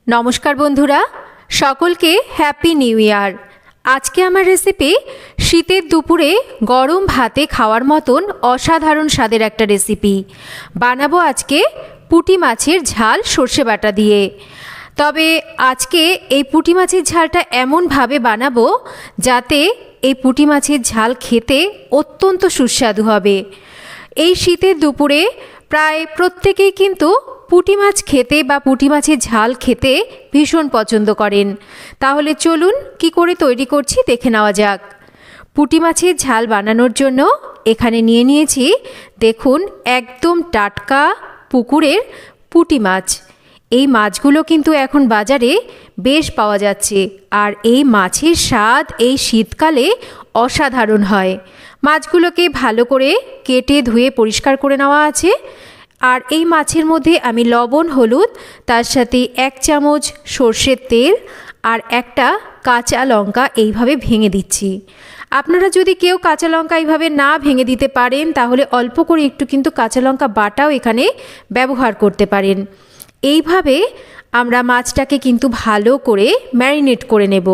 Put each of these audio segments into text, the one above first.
নমস্কার বন্ধুরা, সকলকে হ্যাপি নিউ ইয়ার। আজকে আমার রেসিপি শীতের দুপুরে গরম ভাতে খাওয়ার মতন অসাধারণ স্বাদের একটা রেসিপি বানাবো। আজকে পুঁটি মাছের ঝাল সর্ষে বাটা দিয়ে। তবে আজকে এই পুঁটি মাছের ঝালটা এমনভাবে বানাবো যাতে এই পুঁটি মাছের ঝাল খেতে অত্যন্ত সুস্বাদু হবে। এই শীতের দুপুরে প্রায় প্রত্যেকেই কিন্তু পুঁটি মাছ খেতে বা পুঁটি মাছের ঝাল খেতে ভীষণ পছন্দ করেন। তাহলে চলুন কি করে তৈরি করছি দেখে নেওয়া যাক। পুঁটি মাছের ঝাল বানানোর জন্য এখানে নিয়ে নিয়েছি, দেখুন, একদম টাটকা পুকুরের পুঁটি মাছ। এই মাছগুলো কিন্তু এখন বাজারে বেশ পাওয়া যাচ্ছে, আর এই মাছের স্বাদ এই শীতকালে অসাধারণ হয়। মাছগুলোকে ভালো করে কেটে ধুয়ে পরিষ্কার করে নেওয়া আছে। আর এই মাছের মধ্যে আমি লবণ, হলুদ, তার সাথে 1 চামচ সর্ষের তেল আর একটা কাঁচা লঙ্কা এইভাবে ভেঙে দিচ্ছি। আপনারা যদি কেউ কাঁচা লঙ্কা এইভাবে না ভেঙে দিতে পারেন তাহলে অল্প করে একটু কিন্তু কাঁচা লঙ্কা বাটাও এখানে ব্যবহার করতে পারেন। এইভাবে আমরা মাছটাকে কিন্তু ভালো করে ম্যারিনেট করে নেব।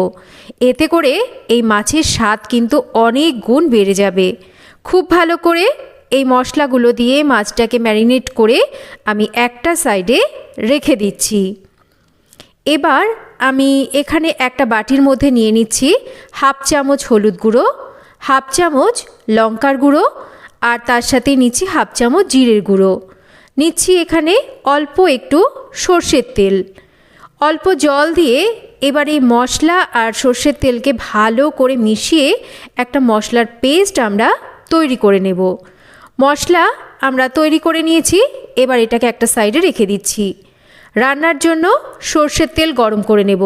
এতে করে এই মাছের স্বাদ কিন্তু অনেক গুণ বেড়ে যাবে। খুব ভালো করে এই মশলাগুলো দিয়ে মাছটাকে ম্যারিনেট করে আমি একটা সাইডে রেখে দিচ্ছি। এবার আমি এখানে একটা বাটির মধ্যে নিয়ে নিচ্ছি 1/2 চামচ হলুদ গুঁড়ো, 1/2 চামচ লঙ্কার গুঁড়ো, আর তার সাথে নিচ্ছি 1/2 চামচ জিরের গুঁড়ো। নিচ্ছি এখানে অল্প একটু সর্ষের তেল, অল্প জল দিয়ে এবার এই মশলা আর সর্ষের তেলকে ভালো করে মিশিয়ে একটা মশলার পেস্ট আমরা তৈরি করে নেব। মশলা আমরা তৈরি করে নিয়েছি, এবার এটাকে একটা সাইডে রেখে দিচ্ছি। রান্নার জন্য সর্ষের তেল গরম করে নেব।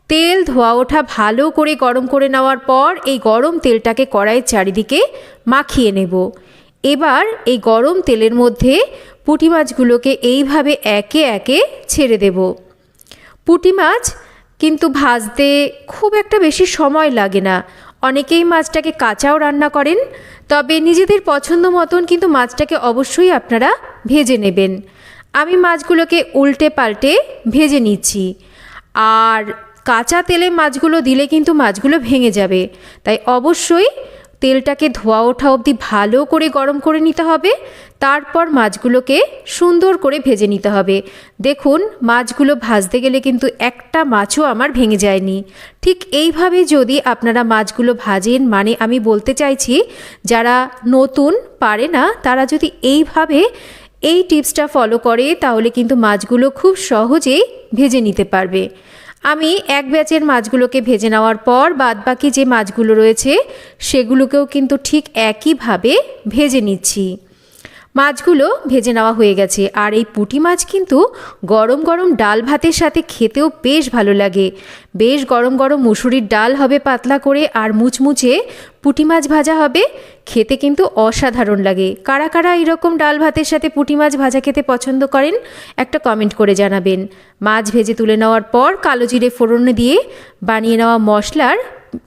তেল ধোয়া ওঠা ভালো করে গরম করে নেওয়ার পর এই গরম তেলটাকে কড়াইয়ের চারিদিকে মাখিয়ে নেব। এবার এই গরম তেলের মধ্যে পুঁটি মাছগুলোকে এইভাবে একে একে ছেড়ে দেব। পুঁটি মাছ কিন্তু ভাজতে খুব একটা বেশি সময় লাগে না। অনেকেই মাছটাকে কাঁচাও রান্না করেন, তবে নিজেদের পছন্দ মতন কিন্তু মাছটাকে অবশ্যই আপনারা ভেজে নেবেন। আমি মাছগুলোকে উল্টে পাল্টে ভেজে নিচ্ছি। আর কাঁচা তেলে মাছগুলো দিলে কিন্তু মাছগুলো ভেঙে যাবে, তাই অবশ্যই তেলটাকে ধোয়া ওঠা অবধি ভালো করে গরম করে নিতে হবে। তারপর মাছগুলোকে সুন্দর করে ভেজে নিতে হবে। দেখুন, মাছগুলো ভাজতে গেলে কিন্তু একটা মাছও আমার ভেঙে যায়নি। ঠিক এইভাবে যদি আপনারা মাছগুলো ভাজেন, মানে আমি বলতে চাইছি যারা নতুন পারে না তারা যদি এইভাবে এই টিপসটা ফলো করে তাহলে কিন্তু মাছগুলো খুব সহজেই ভেজে নিতে পারবে। আমি এক ব্যাচের মাছগুলোকে ভেজে নেওয়ার পর বাদবাকি যে মাছগুলো রয়েছে সেগুলোকেও কিন্তু ঠিক একইভাবে ভেজে নিচ্ছি। মাছগুলো ভেজে নেওয়া হয়ে গেছে। আর এই পুঁটি মাছ কিন্তু গরম গরম ডাল ভাতের সাথে খেতেও বেশ ভালো লাগে। বেশ গরম গরম মুসুরির ডাল হবে পাতলা করে, আর মুচমুচে পুঁটি মাছ ভাজা হবে, খেতে কিন্তু অসাধারণ লাগে। কারা কারা এরকম ডাল ভাতের সাথে পুঁটি মাছ ভাজা খেতে পছন্দ করেন একটা কমেন্ট করে জানাবেন। মাছ ভেজে তুলে নেওয়ার পর কালো জিরে ফোড়ন দিয়ে বানিয়ে নেওয়া মশলার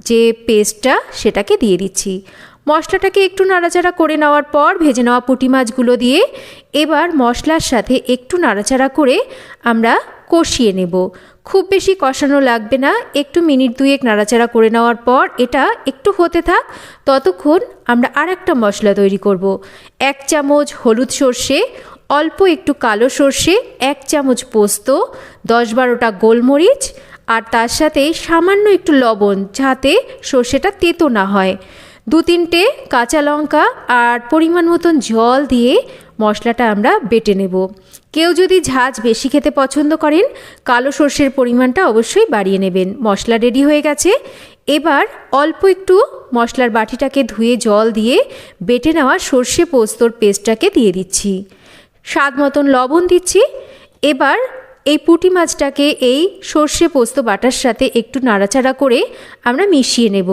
যে পেস্টটা সেটাকে দিয়ে দিচ্ছি। মশলাটাকে একটু নাড়াচাড়া করে নেওয়ার পর ভেজে নেওয়া পুঁটি মাছগুলো দিয়ে এবার মশলার সাথে একটু নাড়াচাড়া করে আমরা কষিয়ে নেব। খুব বেশি কষানো লাগবে না, একটু মিনিট 2 নাড়াচাড়া করে নেওয়ার পর এটা একটু হতে থাক। ততক্ষণ আমরা আর একটা মশলা তৈরি করব। 1 চামচ হলুদ সর্ষে, অল্প একটু কালো সর্ষে, 1 চামচ পোস্ত, 10-12টা গোলমরিচ, আর তার সাথে সামান্য একটু লবণ যাতে সর্ষেটা তেতো না হয়, 2-3টে কাঁচা লঙ্কা, আর পরিমাণ মতন জল দিয়ে মশলাটা আমরা বেটে নেব। কেউ যদি ঝাঁঝ বেশি খেতে পছন্দ করেন কালো সর্ষের পরিমাণটা অবশ্যই বাড়িয়ে নেবেন। মশলা রেডি হয়ে গেছে। এবার অল্প একটু মশলার বাটিটাকে ধুয়ে জল দিয়ে বেটে নেওয়া সর্ষে পোস্তর পেস্টটাকে দিয়ে দিচ্ছি। স্বাদ মতন লবণ দিচ্ছি। এবার এই পুঁটি মাছটাকে এই সর্ষে পোস্ত বাটার সাথে একটু নাড়াচাড়া করে আমরা মিশিয়ে নেব।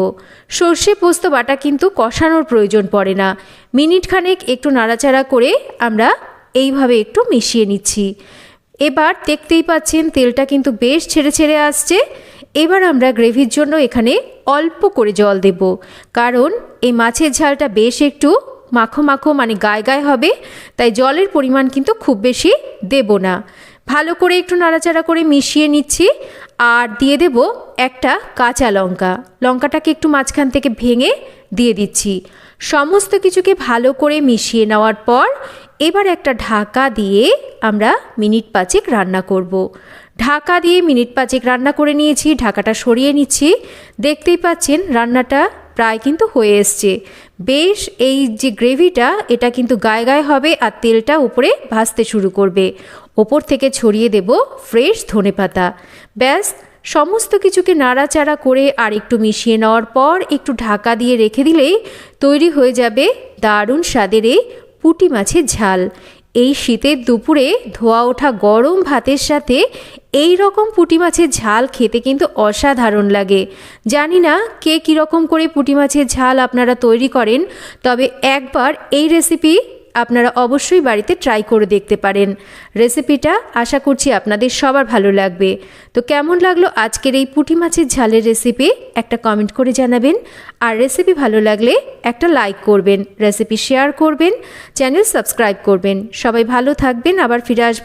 সর্ষে পোস্ত বাটা কিন্তু কষানোর প্রয়োজন পড়ে না, মিনিট খানেক একটু নাড়াচাড়া করে আমরা এইভাবে একটু মিশিয়ে নিচ্ছি। এবার দেখতেই পাচ্ছেন তেলটা কিন্তু বেশ ছেড়ে ছেড়ে আসছে। এবার আমরা গ্রেভির জন্য এখানে অল্প করে জল দেব, কারণ এই মাছের ঝালটা বেশ একটু মাখো মাখো মানে গায়ে গায়ে হবে, তাই জলের পরিমাণ কিন্তু খুব বেশি দেব না। ভালো করে একটু নাড়াচাড়া করে মিশিয়ে নিচ্ছি। আর দিয়ে দেব একটা কাঁচা লঙ্কা, লঙ্কাটাকে একটু মাঝখান থেকে ভেঙে দিয়ে দিচ্ছি। সমস্ত কিছুকে ভালো করে মিশিয়ে নেওয়ার পর এবার একটা ঢাকা দিয়ে আমরা মিনিট 5 রান্না করব। ঢাকা দিয়ে মিনিট 5 রান্না করে নিয়েছি, ঢাকাটা সরিয়ে নিচ্ছি। দেখতেই পাচ্ছেন রান্নাটা প্রায় কিন্তু হয়ে এসছে। বেশ এই যে গ্রেভিটা এটা কিন্তু গায়ে গায়ে হবে আর তেলটা উপরে ভাসতে শুরু করবে। ওপর থেকে ছড়িয়ে দেব ফ্রেশ ধনেপাতা। ব্যাস সমস্ত কিছুকে নাড়াচাড়া করে আর একটু মিশিয়ে নেওয়ার পর একটু ঢাকা দিয়ে রেখে দিলেই তৈরি হয়ে যাবে দারুণ স্বাদের এই পুঁটি মাছের ঝাল। এই শীতের দুপুরে ধোয়া ওঠা গরম ভাতের সাথে এই রকম পুঁটি মাছের ঝাল খেতে কিন্তু অসাধারণ লাগে। জানি না কে কীরকম করে পুঁটি মাছের ঝাল আপনারা তৈরি করেন, তবে একবার এই রেসিপি আপনারা অবশ্যই বাড়িতে ট্রাই করে দেখতে পারেন। রেসিপিটা আশা করছি আপনাদের সবার ভালো লাগবে। তো কেমন লাগলো আজকের এই পুঁটি মাছের ঝালের রেসিপি একটা কমেন্ট করে জানাবেন। আর রেসিপি ভালো লাগলে একটা লাইক করবেন, রেসিপি শেয়ার করবেন, চ্যানেল সাবস্ক্রাইব করবেন। সবাই ভালো থাকবেন, আবার ফিরে আসবেন।